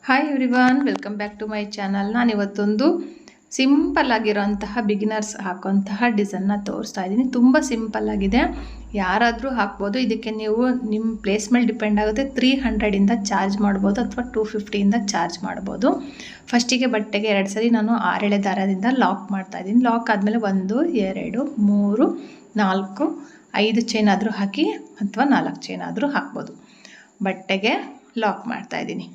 Hi everyone, welcome back to my channel. ನಾನಿವತ್ತೊಂದು simple ಆಗಿರೋಂತಹ beginners ಹಾಕೋಂತಹ ಡಿಸೈನ್ನ ತೋರಿಸ್ತಾ ಇದ್ದೀನಿ. ತುಂಬ ಸಿಂಪಲ್ ಆಗಿದೆ, ಯಾರಾದರೂ ಹಾಕ್ಬೋದು. ಇದಕ್ಕೆ ನೀವು ನಿಮ್ಮ ಪ್ಲೇಸ್ ಮೇಲೆ ಡಿಪೆಂಡ್ ಆಗುತ್ತೆ. 300ಇಂದ ಚಾರ್ಜ್ ಮಾಡ್ಬೋದು ಅಥವಾ 250ಇಂದ ಚಾರ್ಜ್ ಮಾಡ್ಬೋದು. ಫಸ್ಟಿಗೆ ಬಟ್ಟೆಗೆ 2 ಸರಿ ನಾನು 6 ಎಳೆ ದಾರದಿಂದ ಲಾಕ್ ಮಾಡ್ತಾ ಇದ್ದೀನಿ. ಲಾಕ್ ಆದಮೇಲೆ 1 2 3 4 5 ಚೈನ್ ಆದರೂ ಹಾಕಿ ಅಥವಾ 4 ಚೈನ್ ಆದರೂ ಹಾಕ್ಬೋದು. ಬಟ್ಟೆಗೆ ಲಾಕ್ ಮಾಡ್ತಾ ಇದ್ದೀನಿ.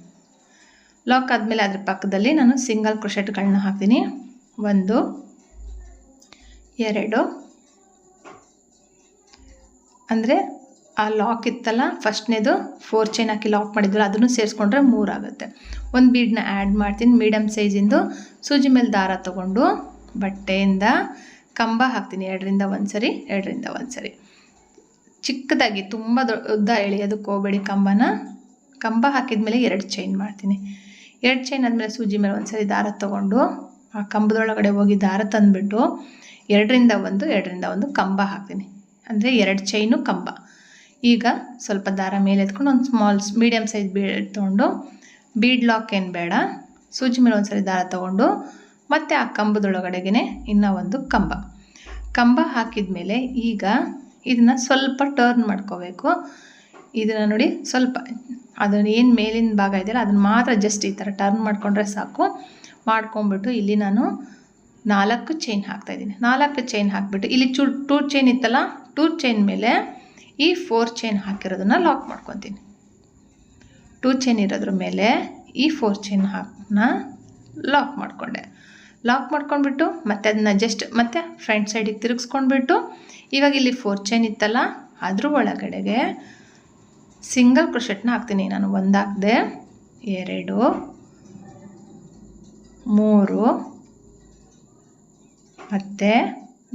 ಲಾಕ್ ಆದಮೇಲೆ ಅದ್ರ ಪಕ್ಕದಲ್ಲಿ ನಾನು ಸಿಂಗಲ್ ಕ್ರೋಶೆಟ್ಗಳನ್ನ ಹಾಕ್ತೀನಿ. 1 2 ಅಂದರೆ ಆ ಲಾಕ್ ಇತ್ತಲ್ಲ, ಫಸ್ಟ್ನೇದು 4 ಚೈನ್ ಹಾಕಿ ಲಾಕ್ ಮಾಡಿದ್ವಲ್ಲ, ಅದನ್ನು ಸೇರಿಸ್ಕೊಂಡ್ರೆ 3 ಆಗುತ್ತೆ. ಒಂದು ಬೀಡನ್ನ ಆ್ಯಡ್ ಮಾಡ್ತೀನಿ. ಮೀಡಿಯಮ್ ಸೈಜಿಂದು ಸೂಜಿ ಮೇಲೆ ದಾರ ತೊಗೊಂಡು ಬಟ್ಟೆಯಿಂದ ಕಂಬ ಹಾಕ್ತೀನಿ. 2ರಿಂದ 1 ಸರಿ, 2ರಿಂದ 1 ಸರಿ. ಚಿಕ್ಕದಾಗಿ ತುಂಬ ಉದ್ದ ಎಳೆಯೋದಕ್ಕೆ ಹೋಗಬೇಡಿ. ಕಂಬ ಹಾಕಿದ ಮೇಲೆ 2 ಚೈನ್ ಮಾಡ್ತೀನಿ. 2 ಚೈನ್ ಆದಮೇಲೆ ಸೂಜಿ ಮೇಲೆ 1 ಸರಿ ದಾರ ತೊಗೊಂಡು ಆ ಕಂಬದೊಳಗಡೆ ಹೋಗಿ ದಾರ ತಂದುಬಿಟ್ಟು 2ರಿಂದ 1 ಕಂಬ ಹಾಕ್ತೀನಿ. ಅಂದರೆ 2 ಚೈನು ಕಂಬ. ಈಗ ಸ್ವಲ್ಪ ದಾರ ಮೇಲೆ ಎತ್ಕೊಂಡು ಒಂದು ಮೀಡಿಯಮ್ ಸೈಜ್ ಬೀಡ್ ತೊಗೊಂಡು, ಬೀಡ್ ಲಾಕ್ ಏನು ಬೇಡ, ಸೂಜಿ ಮೇಲೆ 1 ಸರಿ ದಾರ ತೊಗೊಂಡು ಮತ್ತು ಆ ಕಂಬದೊಳಗಡೆಗೆ ಇನ್ನೂ ಒಂದು ಕಂಬ ಹಾಕಿದ ಮೇಲೆ ಈಗ ಇದನ್ನು ಸ್ವಲ್ಪ ಟರ್ನ್ ಮಾಡ್ಕೋಬೇಕು. ಇದನ್ನು ನೋಡಿ, ಸ್ವಲ್ಪ ಅದನ್ನು ಏನು ಮೇಲಿನ ಭಾಗ ಇದೆಯಲ್ಲ ಅದನ್ನು ಮಾತ್ರ ಜಸ್ಟ್ ಈ ಥರ ಟರ್ನ್ ಮಾಡಿಕೊಂಡ್ರೆ ಸಾಕು. ಮಾಡ್ಕೊಂಬಿಟ್ಟು ಇಲ್ಲಿ ನಾನು 4 ಚೈನ್ ಹಾಕ್ತಾಯಿದ್ದೀನಿ. 4 ಚೈನ್ ಹಾಕಿಬಿಟ್ಟು ಇಲ್ಲಿ 2 ಚೈನ್ ಇತ್ತಲ್ಲ, 2 ಚೈನ್ ಮೇಲೆ ಈ 4 ಚೈನ್ ಹಾಕಿರೋದನ್ನು ಲಾಕ್ ಮಾಡ್ಕೊತೀನಿ. 2 ಚೈನ್ ಇರೋದ್ರ ಮೇಲೆ ಈ 4 ಚೈನ್ ಲಾಕ್ ಮಾಡಿಕೊಂಡೆ. ಲಾಕ್ ಮಾಡ್ಕೊಂಡ್ಬಿಟ್ಟು ಮತ್ತೆ ಅದನ್ನ ಜಸ್ಟ್ ಮತ್ತೆ ಫ್ರಂಟ್ ಸೈಡಿಗೆ ತಿರುಗಿಸ್ಕೊಂಡ್ಬಿಟ್ಟು ಇವಾಗ ಇಲ್ಲಿ 4 ಚೈನ್ ಇತ್ತಲ್ಲ, ಅದ್ರ ಒಳಗಡೆಗೆ ಸಿಂಗಲ್ ಕ್ರೋಶೆಟ್ನ ಹಾಕ್ತೀನಿ. ನಾನು 1 ಹಾಕಿದೆ, 2 3 ಮತ್ತು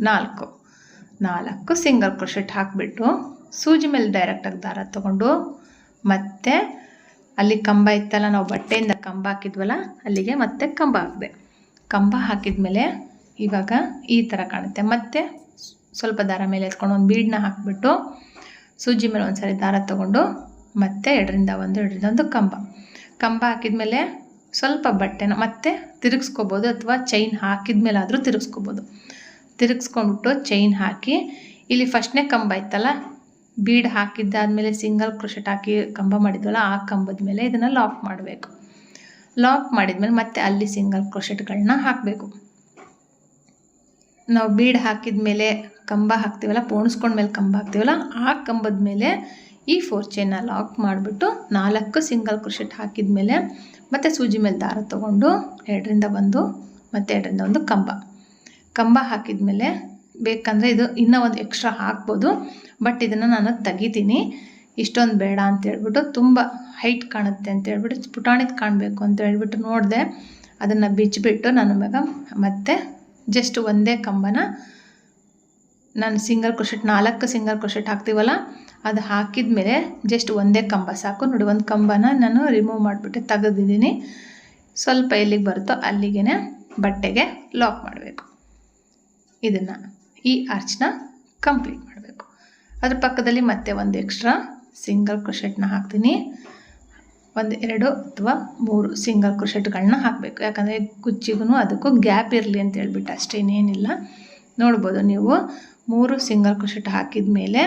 4 ಸಿಂಗಲ್ ಕ್ರೋಶೆಟ್ ಹಾಕಿಬಿಟ್ಟು ಸೂಜಿ ಮೇಲೆ ಡೈರೆಕ್ಟಾಗಿ ದಾರ ತೊಗೊಂಡು ಮತ್ತೆ ಅಲ್ಲಿ ಕಂಬ ಇತ್ತಲ್ಲ, ನಾವು ಬಟ್ಟೆಯಿಂದ ಕಂಬ ಹಾಕಿದ್ವಲ್ಲ, ಅಲ್ಲಿಗೆ ಮತ್ತೆ ಕಂಬ ಹಾಕಿದ ಮೇಲೆ ಇವಾಗ ಈ ಥರ ಕಾಣುತ್ತೆ. ಮತ್ತೆ ಸ್ವಲ್ಪ ದಾರ ಮೇಲೆ ಎತ್ಕೊಂಡು ಒಂದು ಬೀಡನ್ನ ಹಾಕಿಬಿಟ್ಟು ಸೂಜಿ ಮೇಲೆ 1 ಸರಿ ದಾರ ತೊಗೊಂಡು ಮತ್ತೆ 2ರಿಂದ 1 ಕಂಬ ಹಾಕಿದ ಮೇಲೆ ಸ್ವಲ್ಪ ಬಟ್ಟೆನ ಮತ್ತೆ ತಿರುಗಿಸ್ಕೋಬೋದು ಅಥವಾ ಚೈನ್ ಹಾಕಿದ ಮೇಲೆ ಆದರೂ ತಿರುಗಿಸ್ಕೊಂಡ್ಬಿಟ್ಟು ಚೈನ್ ಹಾಕಿ ಇಲ್ಲಿ ಫಸ್ಟ್ನೇ ಕಂಬ ಇತ್ತಲ್ಲ, ಬೀಡ್ ಹಾಕಿದ್ದಾದಮೇಲೆ ಸಿಂಗಲ್ ಕ್ರೋಶೆಟ್ ಹಾಕಿ ಕಂಬ ಮಾಡಿದ್ವಲ್ಲ, ಆ ಕಂಬದ ಮೇಲೆ ಇದನ್ನು ಲಾಕ್ ಮಾಡಬೇಕು. ಲಾಕ್ ಮಾಡಿದ್ಮೇಲೆ ಮತ್ತೆ ಅಲ್ಲಿ ಸಿಂಗಲ್ ಕ್ರೋಶೆಟ್ಗಳನ್ನ ಹಾಕಬೇಕು. ನಾವು ಬೀಡ್ ಹಾಕಿದ ಮೇಲೆ ಕಂಬ ಹಾಕ್ತೀವಲ್ಲ, ಪೋಣಿಸ್ಕೊಂಡ್ಮೇಲೆ ಕಂಬ ಹಾಕ್ತೀವಲ್ಲ, ಆ ಕಂಬದ ಮೇಲೆ ಈ 4 ಚೈನ್ನ ಲಾಕ್ ಮಾಡಿಬಿಟ್ಟು 4 ಸಿಂಗಲ್ ಕ್ರೋಶೆಟ್ ಹಾಕಿದ ಮೇಲೆ ಮತ್ತೆ ಸೂಜಿ ಮೇಲೆ ದಾರ ತೊಗೊಂಡು 2ರಿಂದ 1 ಮತ್ತು 2ರಿಂದ 1 ಕಂಬ ಹಾಕಿದ ಮೇಲೆ ಬೇಕಂದರೆ ಇದು ಇನ್ನೂ ಒಂದು ಎಕ್ಸ್ಟ್ರಾ ಹಾಕ್ಬೋದು. ಬಟ್ ಇದನ್ನು ನಾನು ತೆಗಿತೀನಿ, ಇಷ್ಟೊಂದು ಬೇಡ ಅಂತೇಳ್ಬಿಟ್ಟು, ತುಂಬ ಹೈಟ್ ಕಾಣುತ್ತೆ ಅಂತೇಳ್ಬಿಟ್ಟು, ಪುಟಾಣಿದು ಕಾಣಬೇಕು ಅಂತ ಹೇಳ್ಬಿಟ್ಟು ನೋಡಿದೆ. ಅದನ್ನು ಬಿಚ್ಚಿಬಿಟ್ಟು ನಾನು ಮತ್ತೆ ಜಸ್ಟ್ ಒಂದೇ ಕಂಬನ ನಾನು ಸಿಂಗಲ್ ಕ್ರೋಶೆಟ್ 4 ಸಿಂಗಲ್ ಕ್ರೋಶೆಟ್ ಹಾಕ್ತೀವಲ್ಲ, ಅದು ಹಾಕಿದ ಮೇಲೆ ಜಸ್ಟ್ ಒಂದೇ ಕಂಬ ಸಾಕು. ನೋಡಿ, ಒಂದು ಕಂಬನ ನಾನು ರಿಮೂವ್ ಮಾಡಿಬಿಟ್ಟು ತೆಗೆದಿದ್ದೀನಿ. ಸ್ವಲ್ಪ ಎಲ್ಲಿಗೆ ಬರುತ್ತೋ ಅಲ್ಲಿಗೆ ಬಟ್ಟೆಗೆ ಲಾಕ್ ಮಾಡಬೇಕು. ಈ ಆರ್ಚ್ನ ಕಂಪ್ಲೀಟ್ ಮಾಡಬೇಕು. ಅದ್ರ ಪಕ್ಕದಲ್ಲಿ ಮತ್ತೆ ಒಂದು ಎಕ್ಸ್ಟ್ರಾ ಸಿಂಗಲ್ ಕ್ರೋಶೆಟ್ನ ಹಾಕ್ತೀನಿ. 1 2 ಅಥವಾ 3 ಸಿಂಗಲ್ ಕ್ರೋಶೆಟ್ಗಳನ್ನ ಹಾಕಬೇಕು. ಯಾಕಂದರೆ ಕುಚ್ಚಿಗೂ ಅದಕ್ಕೂ ಗ್ಯಾಪ್ ಇರಲಿ ಅಂತ ಹೇಳ್ಬಿಟ್ಟು ಅಷ್ಟೇ, ಇನ್ನೇನಿಲ್ಲ. ನೋಡ್ಬೋದು ನೀವು, 3 ಸಿಂಗಲ್ ಕ್ರೋಶೆಟ್ ಹಾಕಿದ ಮೇಲೆ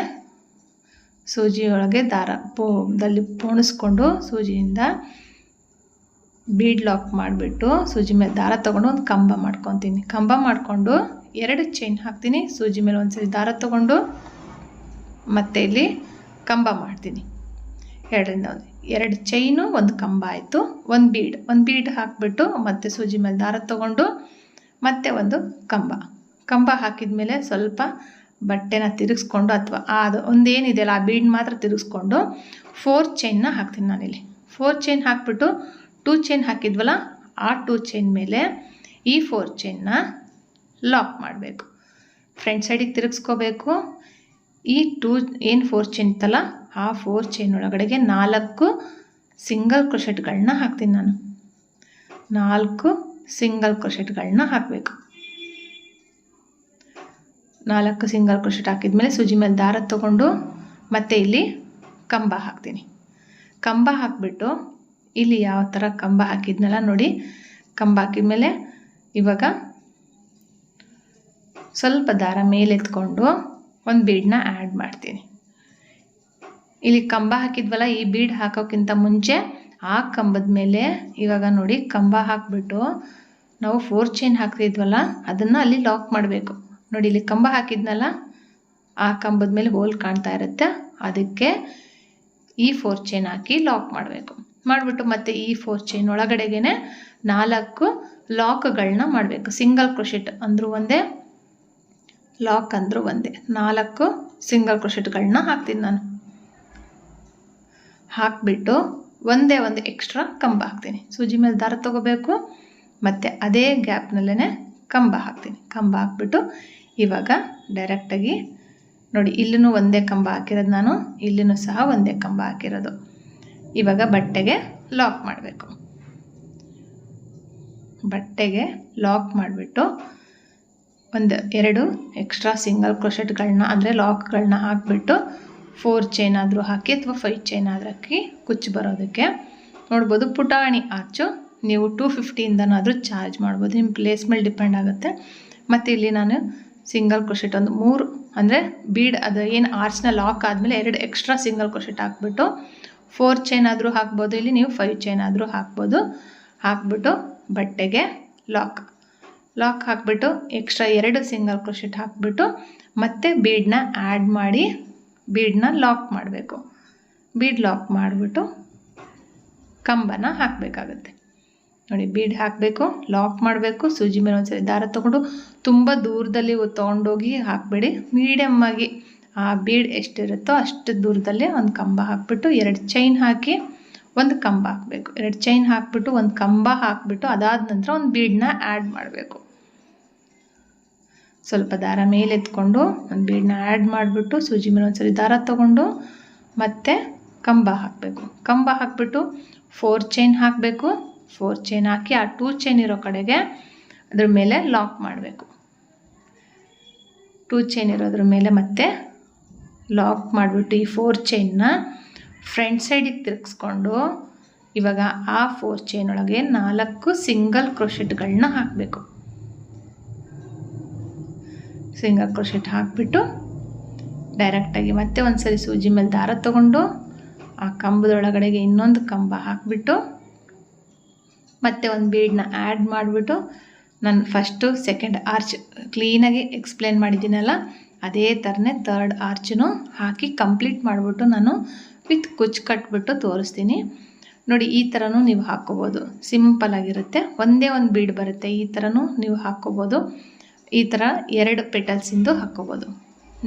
ಸೂಜಿಯೊಳಗೆ ದಾರದಲ್ಲಿ ಪೋಣಿಸ್ಕೊಂಡು ಸೂಜಿಯಿಂದ ಬೀಡ್ ಲಾಕ್ ಮಾಡಿಬಿಟ್ಟು ಸೂಜಿ ಮೇಲೆ ದಾರ ತೊಗೊಂಡು ಒಂದು ಕಂಬ ಮಾಡ್ಕೊತೀನಿ. ಕಂಬ ಮಾಡಿಕೊಂಡು 2 ಚೈನ್ ಹಾಕ್ತೀನಿ. ಸೂಜಿ ಮೇಲೆ 1 ಸರಿ ದಾರ ತೊಗೊಂಡು ಮತ್ತೆ ಇಲ್ಲಿ ಕಂಬ ಮಾಡ್ತೀನಿ. 2ರಿಂದ 2 ಚೈನು, 1 ಕಂಬ ಆಯಿತು. ಒಂದು ಬೀಡ್ ಹಾಕಿಬಿಟ್ಟು ಮತ್ತೆ ಸೂಜಿ ಮೇಲೆ ದಾರ ತೊಗೊಂಡು ಮತ್ತೆ ಒಂದು ಕಂಬ ಹಾಕಿದ ಮೇಲೆ ಸ್ವಲ್ಪ ಬಟ್ಟೆನ ತಿರುಗಿಸ್ಕೊಂಡು ಅಥವಾ ಅದು ಒಂದೇನಿದೆಯಲ್ಲ ಆ ಬೀಡ್ ಮಾತ್ರ ತಿರುಗಿಸ್ಕೊಂಡು 4 ಚೈನ್ನ ಹಾಕ್ತೀನಿ. ನಾನಿಲ್ಲಿ 4 ಚೈನ್ ಹಾಕಿಬಿಟ್ಟು 2 ಚೈನ್ ಹಾಕಿದ್ವಲ್ಲ, ಆ 2 ಚೈನ್ ಮೇಲೆ ಈ 4 ಚೈನ್ನ ಲಾಕ್ ಮಾಡಬೇಕು. ಫ್ರಂಟ್ ಸೈಡಿಗೆ ತಿರುಗಿಸ್ಕೋಬೇಕು. ಈ 4 ಚೈನ್ ಇತ್ತಲ್ಲ, ಆ 4 ಚೈನ್ ಒಳಗಡೆಗೆ 4 ಸಿಂಗಲ್ ಕ್ರೋಶೆಟ್ಗಳನ್ನ ಹಾಕ್ತೀನಿ. ನಾನು 4 ಸಿಂಗಲ್ ಕ್ರೋಶೆಟ್ಗಳನ್ನ ಹಾಕಬೇಕು. 4 ಸಿಂಗಲ್ ಕ್ರೋಶೆಟ್ ಹಾಕಿದ್ಮೇಲೆ ಸೂಜಿ ಮೇಲೆ ದಾರ ತೊಗೊಂಡು ಮತ್ತೆ ಇಲ್ಲಿ ಕಂಬ ಹಾಕ್ತೀನಿ. ಕಂಬ ಹಾಕಿಬಿಟ್ಟು ಇಲ್ಲಿ ಯಾವ ಥರ ಕಂಬ ಹಾಕಿದ್ನಲ್ಲ ನೋಡಿ, ಕಂಬ ಹಾಕಿದ್ಮೇಲೆ ಇವಾಗ ಸ್ವಲ್ಪ ದಾರ ಮೇಲೆತ್ಕೊಂಡು ಒಂದು ಬೀಡನ್ನ ಆ್ಯಡ್ ಮಾಡ್ತೀನಿ. ಇಲ್ಲಿ ಕಂಬ ಹಾಕಿದ್ವಲ್ಲ, ಈ ಬೀಡ್ ಹಾಕೋಕ್ಕಿಂತ ಮುಂಚೆ ಆ ಕಂಬದ ಮೇಲೆ ಇವಾಗ ನೋಡಿ ಕಂಬ ಹಾಕಿಬಿಟ್ಟು ನಾವು 4 ಚೈನ್ ಹಾಕ್ತಿದ್ವಲ್ಲ ಅದನ್ನು ಅಲ್ಲಿ ಲಾಕ್ ಮಾಡಬೇಕು. ನೋಡಿ ಇಲ್ಲಿ ಕಂಬ ಹಾಕಿದ್ನಲ್ಲ, ಆ ಕಂಬದ ಮೇಲೆ ಹೋಲ್ ಕಾಣ್ತಾ ಇರುತ್ತೆ, ಅದಕ್ಕೆ ಈ 4 ಚೈನ್ ಹಾಕಿ ಲಾಕ್ ಮಾಡಬೇಕು. ಮಾಡಿಬಿಟ್ಟು ಮತ್ತೆ ಈ 4 ಚೈನ್ ಒಳಗಡೆಗೆ 4 ಲಾಕ್ಗಳನ್ನ ಮಾಡಬೇಕು. ಸಿಂಗಲ್ ಕ್ರೋಶೆಟ್ ಅಂದರೂ ಒಂದೇ, ಲಾಕ್ ಅಂದರೂ ಒಂದೇ. 4 ಸಿಂಗಲ್ ಕ್ರೋಶೆಟ್ಗಳನ್ನ ಹಾಕ್ತೀನಿ ನಾನು. ಹಾಕಿಬಿಟ್ಟು ಒಂದೇ ಒಂದು ಎಕ್ಸ್ಟ್ರಾ ಕಂಬ ಹಾಕ್ತೀನಿ. ಸೂಜಿ ಮೇಲೆ ದಾರ ತೊಗೋಬೇಕು, ಮತ್ತು ಅದೇ ಗ್ಯಾಪ್ನಲ್ಲೇ ಕಂಬ ಹಾಕ್ತೀನಿ. ಕಂಬ ಹಾಕ್ಬಿಟ್ಟು ಇವಾಗ ಡೈರೆಕ್ಟಾಗಿ ನೋಡಿ, ಇಲ್ಲೂ ಒಂದೇ ಕಂಬ ಹಾಕಿರೋದು ನಾನು, ಇಲ್ಲೂ ಸಹ ಒಂದೇ ಕಂಬ ಹಾಕಿರೋದು. ಇವಾಗ ಬಟ್ಟೆಗೆ ಲಾಕ್ ಮಾಡಬೇಕು. ಬಟ್ಟೆಗೆ ಲಾಕ್ ಮಾಡಿಬಿಟ್ಟು 2 ಎಕ್ಸ್ಟ್ರಾ ಸಿಂಗಲ್ ಕ್ರೋಶೆಟ್ಗಳನ್ನ ಅಂದರೆ ಲಾಕ್ಗಳನ್ನ ಹಾಕಿಬಿಟ್ಟು 4 ಚೈನ್ ಆದರೂ ಹಾಕಿ ಅಥವಾ 5 ಚೈನ್ ಆದರೂ ಹಾಕಿ ಕುಚ್ಚು ಬರೋದಕ್ಕೆ ನೋಡ್ಬೋದು. ಪುಟಾಣಿ ಆರ್ಚು ನೀವು 250ಇಂದನಾದರೂ ಚಾರ್ಜ್ ಮಾಡ್ಬೋದು, ನಿಮ್ಮ ಪ್ಲೇಸ್ ಮೇಲೆ ಡಿಪೆಂಡ್ ಆಗುತ್ತೆ. ಮತ್ತು ಇಲ್ಲಿ ನಾನು ಸಿಂಗಲ್ ಕ್ರೋಶೆಟ್ ಒಂದು 3 ಅಂದರೆ ಬೀಡ್ ಅದು ಏನು ಆರ್ಚ್ನ ಲಾಕ್ ಆದಮೇಲೆ 2 ಎಕ್ಸ್ಟ್ರಾ ಸಿಂಗಲ್ ಕ್ರೋಶೆಟ್ ಹಾಕ್ಬಿಟ್ಟು 4 ಚೈನ್ ಆದರೂ ಹಾಕ್ಬೋದು, ಇಲ್ಲಿ ನೀವು 5 ಚೈನ್ ಆದರೂ ಹಾಕ್ಬೋದು. ಹಾಕ್ಬಿಟ್ಟು ಬಟ್ಟೆಗೆ ಲಾಕ್ ಹಾಕ್ಬಿಟ್ಟು ಎಕ್ಸ್ಟ್ರಾ 2 ಸಿಂಗಲ್ ಕ್ರೋಶೆಟ್ ಹಾಕ್ಬಿಟ್ಟು ಮತ್ತೆ ಬೀಡನ್ನ ಆ್ಯಡ್ ಮಾಡಿ ಬೀಡನ್ನ ಲಾಕ್ ಮಾಡಬೇಕು. ಬೀಡ್ ಲಾಕ್ ಮಾಡಿಬಿಟ್ಟು ಕಂಬನ ಹಾಕಬೇಕಾಗತ್ತೆ. ನೋಡಿ, ಬೀಡ್ ಹಾಕಬೇಕು, ಲಾಕ್ ಮಾಡಬೇಕು, ಸೂಜಿ ಮೇಲೆ ಒಂದ್ಸರಿ ದಾರ ತೊಗೊಂಡು ತುಂಬ ದೂರದಲ್ಲಿ ತೊಗೊಂಡೋಗಿ ಹಾಕಬೇಡಿ, ಮೀಡಿಯಮ್ಮಾಗಿ ಆ ಬೀಡ್ ಎಷ್ಟಿರುತ್ತೋ ಅಷ್ಟು ದೂರದಲ್ಲಿ ಒಂದು ಕಂಬ ಹಾಕಿಬಿಟ್ಟು 2 ಚೈನ್ ಹಾಕಿ ಒಂದು ಕಂಬ ಹಾಕಬೇಕು. 2 ಚೈನ್ ಹಾಕಿಬಿಟ್ಟು ಒಂದು ಕಂಬ ಹಾಕಿಬಿಟ್ಟು ಅದಾದ ನಂತರ ಒಂದು ಬೀಡನ್ನ ಆ್ಯಡ್ ಮಾಡಬೇಕು. ಸ್ವಲ್ಪ ದಾರ ಮೇಲೆ ಎತ್ಕೊಂಡು ಒಂದು ಬೀಡನ್ನ ಆ್ಯಡ್ ಮಾಡಿಬಿಟ್ಟು ಸೂಜಿ ಮೇಲೆ ಒಂದ್ಸರಿ ದಾರ ತೊಗೊಂಡು ಮತ್ತೆ ಕಂಬ ಹಾಕಬೇಕು. ಕಂಬ ಹಾಕಿಬಿಟ್ಟು 4 ಚೈನ್ ಹಾಕಬೇಕು. 4 ಚೈನ್ ಹಾಕಿ ಆ 2 ಚೈನ್ ಇರೋ ಕಡೆಗೆ ಅದ್ರ ಮೇಲೆ ಲಾಕ್ ಮಾಡಬೇಕು. 2 ಚೈನ್ ಇರೋದ್ರ ಮೇಲೆ ಮತ್ತೆ ಲಾಕ್ ಮಾಡಿಬಿಟ್ಟು ಈ 4 ಚೈನ್ನ ಫ್ರಂಟ್ ಸೈಡಿಗೆ ತಿರುಗಿಸ್ಕೊಂಡು ಇವಾಗ ಆ 4 ಚೈನ್ ಒಳಗೆ 4 ಸಿಂಗಲ್ ಕ್ರೋಶೆಟ್ಗಳನ್ನ ಹಾಕಬೇಕು. ಸಿಂಗಲ್ ಕ್ರೋಶೆಟ್ ಹಾಕಿಬಿಟ್ಟು ಡೈರೆಕ್ಟಾಗಿ ಮತ್ತೆ ಒಂದು ಸರಿ ಸೂಜಿ ಮೇಲೆ ದಾರ ತೊಗೊಂಡು ಆ ಕಂಬದೊಳಗಡೆಗೆ ಇನ್ನೊಂದು ಕಂಬ ಹಾಕಿಬಿಟ್ಟು ಮತ್ತೆ ಒಂದು ಬೀಡನ್ನ ಆ್ಯಡ್ ಮಾಡಿಬಿಟ್ಟು ನಾನು ಫಸ್ಟು ಸೆಕೆಂಡ್ ಆರ್ಚ್ ಕ್ಲೀನಾಗಿ ಎಕ್ಸ್ಪ್ಲೇನ್ ಮಾಡಿದ್ದೀನಲ್ಲ ಅದೇ ಥರನೇ 3rd ಆರ್ಚನ್ನು ಹಾಕಿ ಕಂಪ್ಲೀಟ್ ಮಾಡಿಬಿಟ್ಟು ನಾನು ವಿತ್ ಕುಚ್ಚು ಕಟ್ಬಿಟ್ಟು ತೋರಿಸ್ತೀನಿ. ನೋಡಿ, ಈ ಥರನೂ ನೀವು ಹಾಕ್ಕೋಬೋದು, ಸಿಂಪಲ್ಲಾಗಿರುತ್ತೆ. ಒಂದೇ ಒಂದು ಬೀಡ್ ಬರುತ್ತೆ, ಈ ಥರನೂ ನೀವು ಹಾಕ್ಕೋಬೋದು. ಈ ಥರ 2 ಪೆಟಲ್ಸಿಂದು ಹಾಕ್ಕೋಬೋದು.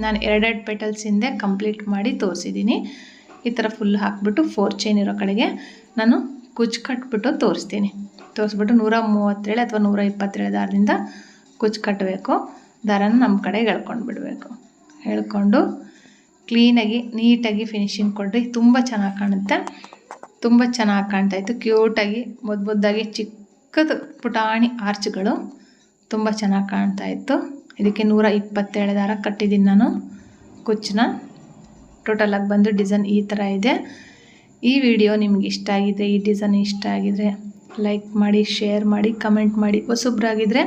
ನಾನು 2 ಪೆಟಲ್ಸಿಂದೆ ಕಂಪ್ಲೀಟ್ ಮಾಡಿ ತೋರಿಸಿದ್ದೀನಿ. ಈ ಥರ ಫುಲ್ ಹಾಕ್ಬಿಟ್ಟು 4 ಚೈನ್ ಇರೋ ಕಡೆಗೆ ನಾನು ಕುಚ್ಚು ಕಟ್ಬಿಟ್ಟು ತೋರಿಸ್ಬಿಟ್ಟು 137 ಅಥವಾ 127 ದಾರದಿಂದ ಕುಚ್ಚು ಕಟ್ಟಬೇಕು. ದಾರನ ನಮ್ಮ ಕಡೆಗೆ ಎಳ್ಕೊಂಡು ಬಿಡಬೇಕು. ಎಳ್ಕೊಂಡು ಕ್ಲೀನಾಗಿ ನೀಟಾಗಿ ಫಿನಿಶಿಂಗ್ ಕೊಡ್ರಿ. ತುಂಬ ಚೆನ್ನಾಗಿ ಕಾಣುತ್ತೆ, ತುಂಬ ಚೆನ್ನಾಗಿ ಕಾಣ್ತಾಯಿತ್ತು. ಕ್ಯೂಟಾಗಿ ಮುದ್ದಾಗಿ ಚಿಕ್ಕದು ಪುಟಾಣಿ ಆರ್ಚ್ಗಳು ತುಂಬ ಚೆನ್ನಾಗಿ ಕಾಣ್ತಾಯಿತ್ತು. ಇದಕ್ಕೆ 127 ದಾರ ಕಟ್ಟಿದ್ದೀನಿ ನಾನು ಕುಚ್ಚನ್ನ. ಟೋಟಲಾಗಿ ಬಂದು ಡಿಸೈನ್ ಈ ಥರ ಇದೆ. ಈ ವಿಡಿಯೋ ನಿಮ್ಗೆ ಇಷ್ಟ ಆಗಿದ್ರೆ, ಈ ಡಿಸೈನ್ ಇಷ್ಟ ಆಗಿದ್ರೆ ಲೈಕ್ ಮಾಡಿ, ಶೇರ್ ಮಾಡಿ, ಕಮೆಂಟ್ ಮಾಡಿ. ಹೊಸಬ್ರಾಗಿದ್ದರೆ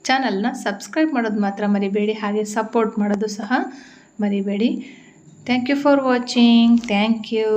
ಚಾನಲ್ನ ಸಬ್ಸ್ಕ್ರೈಬ್ ಮಾಡೋದು ಮಾತ್ರ ಮರಿಬೇಡಿ, ಹಾಗೆ ಸಪೋರ್ಟ್ ಮಾಡೋದು ಸಹ ಮರಿಬೇಡಿ. Thank you for watching. Thank you.